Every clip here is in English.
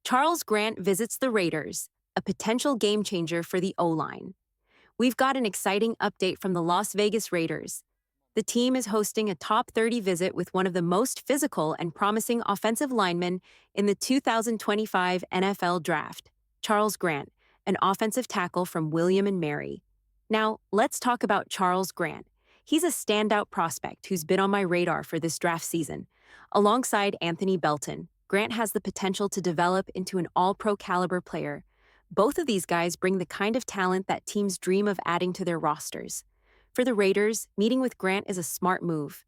Charles Grant visits the Raiders, a potential game changer for the O-line. We've got an exciting update from the Las Vegas Raiders. The team is hosting a top 30 visit with one of the most physical and promising offensive linemen in the 2025 NFL Draft, Charles Grant, an offensive tackle from William and Mary. Now, let's talk about Charles Grant. He's a standout prospect who's been on my radar for this draft season. Alongside Anthony Belton, Grant has the potential to develop into an all-pro caliber player. Both of these guys bring the kind of talent that teams dream of adding to their rosters. For the Raiders, meeting with Grant is a smart move.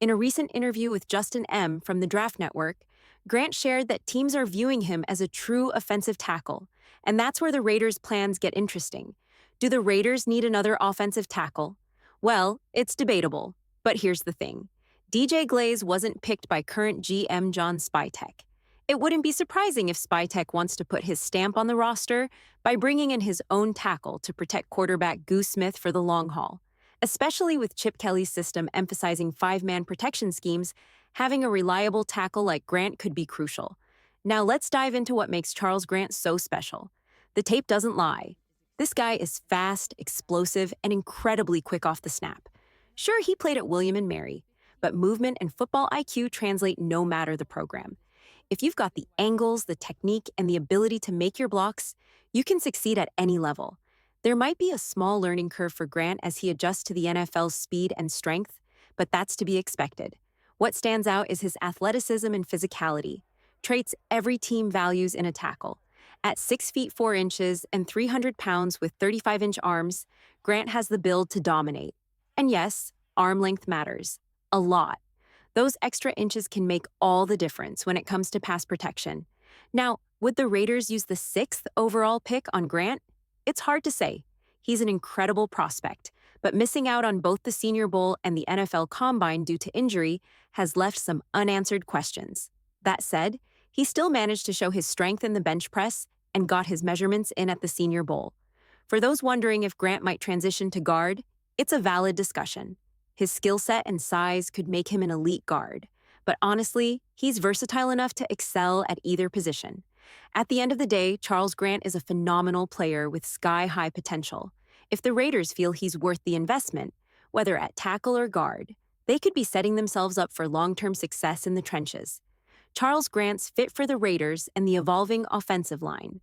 In a recent interview with Justin M. from the Draft Network, Grant shared that teams are viewing him as a true offensive tackle, and that's where the Raiders' plans get interesting. Do the Raiders need another offensive tackle? Well, it's debatable, but here's the thing. DJ Glaze wasn't picked by current GM JohnSpytek. It wouldn't be surprising if Spytek wants to put his stamp on the roster by bringing in his own tackle to protect quarterback Goose Smith for the long haul. Especially with Chip Kelly's system emphasizing five-man protection schemes, having a reliable tackle like Grant could be crucial. Now let's dive into what makes Charles Grant so special. The tape doesn't lie. This guy is fast, explosive, and incredibly quick off the snap. Sure, he played at William and Mary, but movement and football IQ translate no matter the program. If you've got the angles, the technique, and the ability to make your blocks, you can succeed at any level. There might be a small learning curve for Grant as he adjusts to the NFL's speed and strength, but that's to be expected. What stands out is his athleticism and physicality, traits every team values in a tackle. At 6 feet 4 inches and 300 pounds with 35-inch arms, Grant has the build to dominate. And yes, arm length matters. A lot. Those extra inches can make all the difference when it comes to pass protection. Now, would the Raiders use the 6th overall pick on Grant? It's hard to say. He's an incredible prospect, but missing out on both the Senior Bowl and the NFL Combine due to injury has left some unanswered questions. That said, he still managed to show his strength in the bench press and got his measurements in at the Senior Bowl. For those wondering if Grant might transition to guard, it's a valid discussion. His skill set and size could make him an elite guard, but honestly, he's versatile enough to excel at either position. At the end of the day, Charles Grant is a phenomenal player with sky-high potential. If the Raiders feel he's worth the investment, whether at tackle or guard, they could be setting themselves up for long-term success in the trenches. Charles Grant's fit for the Raiders and the evolving offensive line.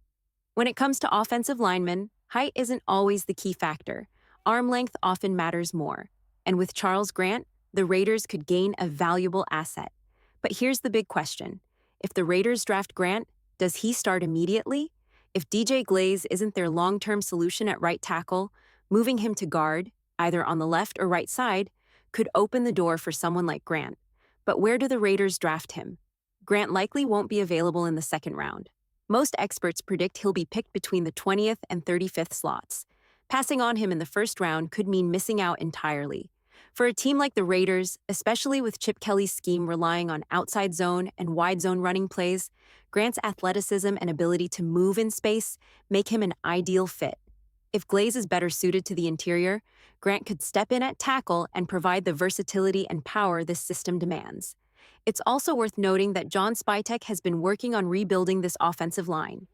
When it comes to offensive linemen, height isn't always the key factor. Arm length often matters more. And with Charles Grant, the Raiders could gain a valuable asset. But here's the big question. If the Raiders draft Grant, does he start immediately? If DJ Glaze isn't their long-term solution at right tackle, moving him to guard, either on the left or right side, could open the door for someone like Grant. But where do the Raiders draft him? Grant likely won't be available in the second round. Most experts predict he'll be picked between the 20th and 35th slots. Passing on him in the first round could mean missing out entirely. For a team like the Raiders, especially with Chip Kelly's scheme relying on outside zone and wide zone running plays, Grant's athleticism and ability to move in space make him an ideal fit. If Glaze is better suited to the interior, Grant could step in at tackle and provide the versatility and power this system demands. It's also worth noting that JohnSpytek has been working on rebuilding this offensive line.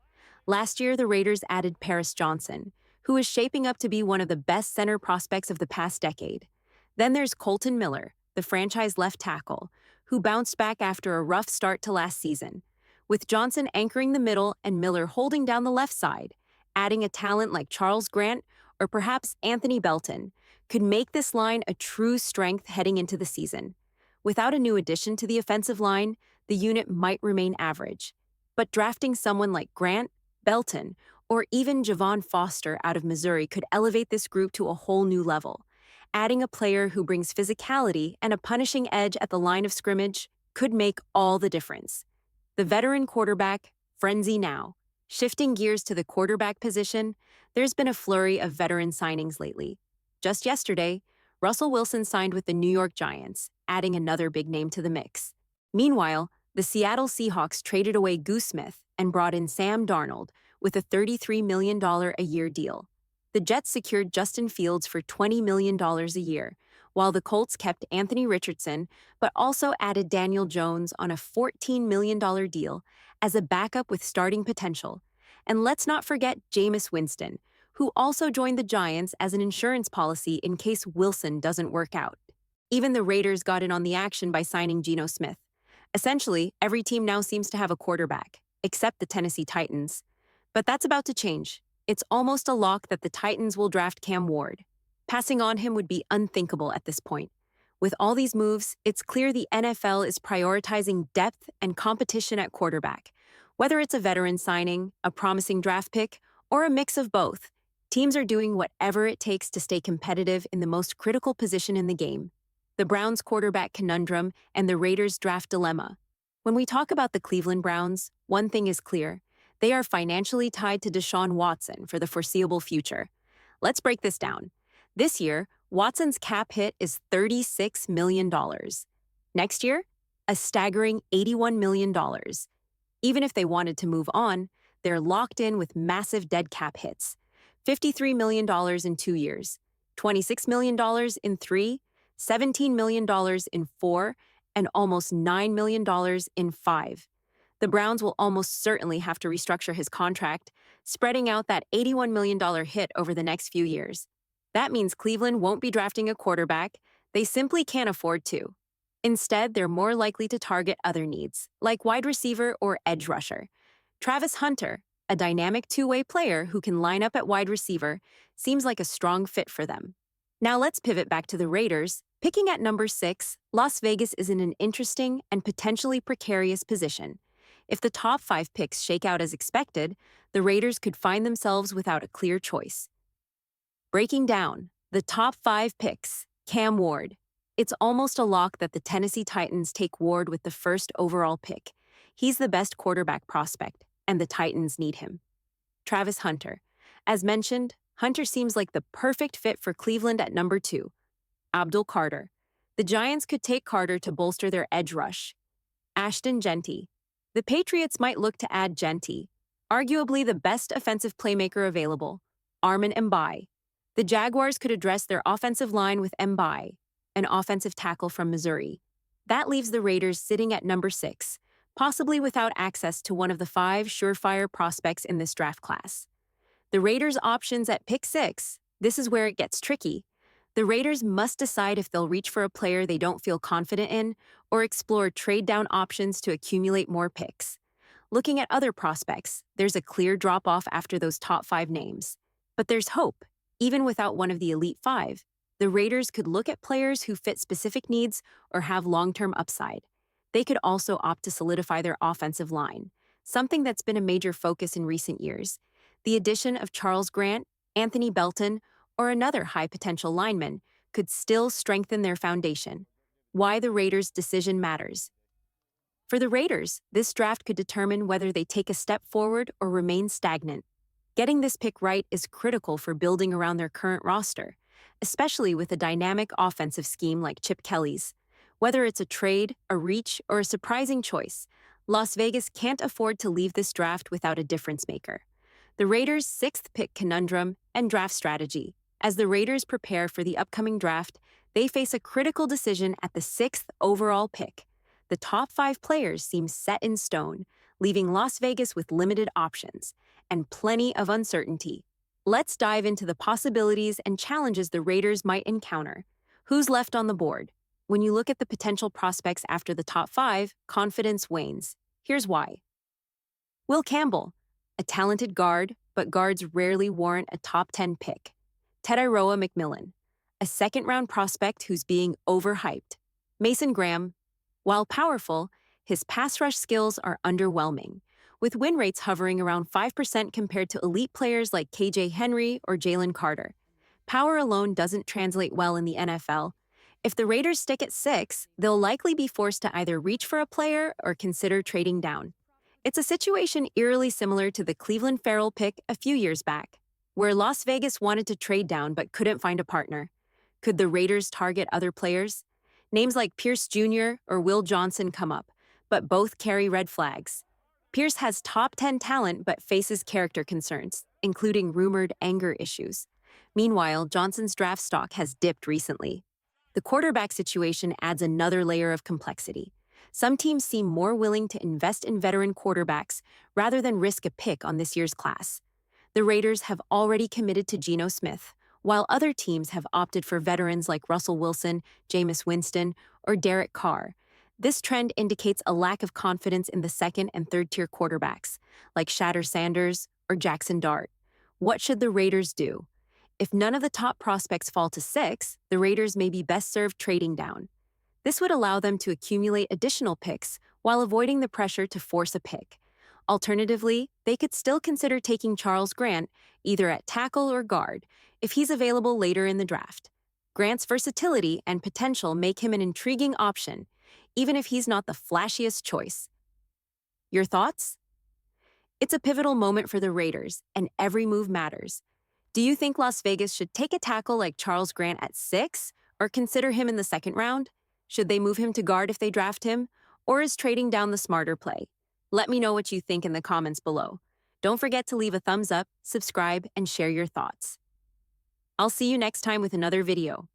Last year, the Raiders added Paris Johnson, who is shaping up to be one of the best center prospects of the past decade. Then there's Colton Miller, the franchise left tackle, who bounced back after a rough start to last season. With Johnson anchoring the middle and Miller holding down the left side, adding a talent like Charles Grant or perhaps Anthony Belton could make this line a true strength heading into the season. Without a new addition to the offensive line, the unit might remain average. But drafting someone like Grant, Belton, or even Javon Foster out of Missouri could elevate this group to a whole new level. Adding a player who brings physicality and a punishing edge at the line of scrimmage could make all the difference. The veteran quarterback, frenzy now. Shifting gears to the quarterback position, there's been a flurry of veteran signings lately. Just yesterday, Russell Wilson signed with the New York Giants, adding another big name to the mix. Meanwhile, the Seattle Seahawks traded away Goose Smith and brought in Sam Darnold with a $33 million a year deal. The Jets secured Justin Fields for $20 million a year, while the Colts kept Anthony Richardson but also added Daniel Jones on a $14 million deal as a backup with starting potential. And let's not forget Jameis Winston, who also joined the Giants as an insurance policy in case Wilson doesn't work out. Even the Raiders got in on the action by signing Geno Smith. Essentially, every team now seems to have a quarterback, except the Tennessee Titans. But that's about to change. It's almost a lock that the Titans will draft CamWard. Passing on him would be unthinkable at this point. With all these moves, it's clear the NFL is prioritizing depth and competition at quarterback. Whether it's a veteran signing, a promising draft pick, or a mix of both, teams are doing whatever it takes to stay competitive in the most critical position in the game. The Browns quarterback conundrum and the Raiders draft dilemma. When we talk about the Cleveland Browns, one thing is clear. They are financially tied to Deshaun Watson for the foreseeable future. Let's break this down. This year, Watson's cap hit is $36 million. Next year, a staggering $81 million. Even if they wanted to move on, they're locked in with massive dead cap hits. $53 million in 2 years, $26 million in 3, $17 million in 4, and almost $9 million in 5. The Browns will almost certainly have to restructure his contract, spreading out that $81 million hit over the next few years. That means Cleveland won't be drafting a quarterback. They simply can't afford to. Instead, they're more likely to target other needs, like wide receiver or edge rusher. Travis Hunter, a dynamic two-way player who can line up at wide receiver, seems like a strong fit for them. Now let's pivot back to the Raiders. Picking at number 6, Las Vegas is in an interesting and potentially precarious position. If the top 5 picks shake out as expected, the Raiders could find themselves without a clear choice. Breaking down the top 5 picks, CamWard. It's almost a lock that the Tennessee Titans take Ward with the first overall pick. He's the best quarterback prospect, and the Titans need him. Travis Hunter. As mentioned, Hunter seems like the perfect fit for Cleveland at number 2. Abdul Carter. The Giants could take Carter to bolster their edge rush. Ashton Jeanty. The Patriots might look to add Jeanty, arguably the best offensive playmaker available. Armin Mbai. The Jaguars could address their offensive line with Mbai, an offensive tackle from Missouri. That leaves the Raiders sitting at number 6, possibly without access to one of the 5 surefire prospects in this draft class. The Raiders' options at pick 6, this is where it gets tricky. The Raiders must decide if they'll reach for a player they don't feel confident in or explore trade-down options to accumulate more picks. Looking at other prospects, there's a clear drop-off after those top 5 names. But there's hope. Even without one of the Elite 5, the Raiders could look at players who fit specific needs or have long-term upside. They could also opt to solidify their offensive line, something that's been a major focus in recent years. The addition of Charles Grant, Anthony Belton, or another high-potential lineman could still strengthen their foundation. Why the Raiders' decision matters. For the Raiders, this draft could determine whether they take a step forward or remain stagnant. Getting this pick right is critical for building around their current roster, especially with a dynamic offensive scheme like Chip Kelly's. Whether it's a trade, a reach, or a surprising choice, Las Vegas can't afford to leave this draft without a difference maker. The Raiders' 6th pick conundrum and draft strategy. As the Raiders prepare for the upcoming draft, they face a critical decision at the 6th overall pick. The top 5 players seem set in stone, leaving Las Vegas with limited options and plenty of uncertainty. Let's dive into the possibilities and challenges the Raiders might encounter. Who's left on the board? When you look at the potential prospects after the top 5, confidence wanes. Here's why. Will Campbell, a talented guard, but guards rarely warrant a top 10 pick. Tedairoa McMillan, a second-round prospect who's being overhyped. Mason Graham, while powerful, his pass rush skills are underwhelming, with win rates hovering around 5% compared to elite players like KJ Henry or Jalen Carter. Power alone doesn't translate well in the NFL. If the Raiders stick at 6, they'll likely be forced to either reach for a player or consider trading down. It's a situation eerily similar to the Cleveland Farrell pick a few years back, where Las Vegas wanted to trade down but couldn't find a partner. Could the Raiders target other players? Names like Pierce Jr. or Will Johnson come up, but both carry red flags. Pierce has top 10 talent but faces character concerns, including rumored anger issues. Meanwhile, Johnson's draft stock has dipped recently. The quarterback situation adds another layer of complexity. Some teams seem more willing to invest in veteran quarterbacks rather than risk a pick on this year's class. The Raiders have already committed to Geno Smith, while other teams have opted for veterans like Russell Wilson, Jameis Winston, or Derek Carr. This trend indicates a lack of confidence in the second and third-tier quarterbacks, like ShedeurSanders or JacksonDart. What should the Raiders do? If none of the top prospects fall to 6, the Raiders may be best served trading down. This would allow them to accumulate additional picks while avoiding the pressure to force a pick. Alternatively, they could still consider taking Charles Grant, either at tackle or guard, if he's available later in the draft. Grant's versatility and potential make him an intriguing option, even if he's not the flashiest choice. Your thoughts? It's a pivotal moment for the Raiders, and every move matters. Do you think Las Vegas should take a tackle like Charles Grant at 6, or consider him in the second round? Should they move him to guard if they draft him, or is trading down the smarter play? Let me know what you think in the comments below. Don't forget to leave a thumbs up, subscribe, and share your thoughts. I'll see you next time with another video.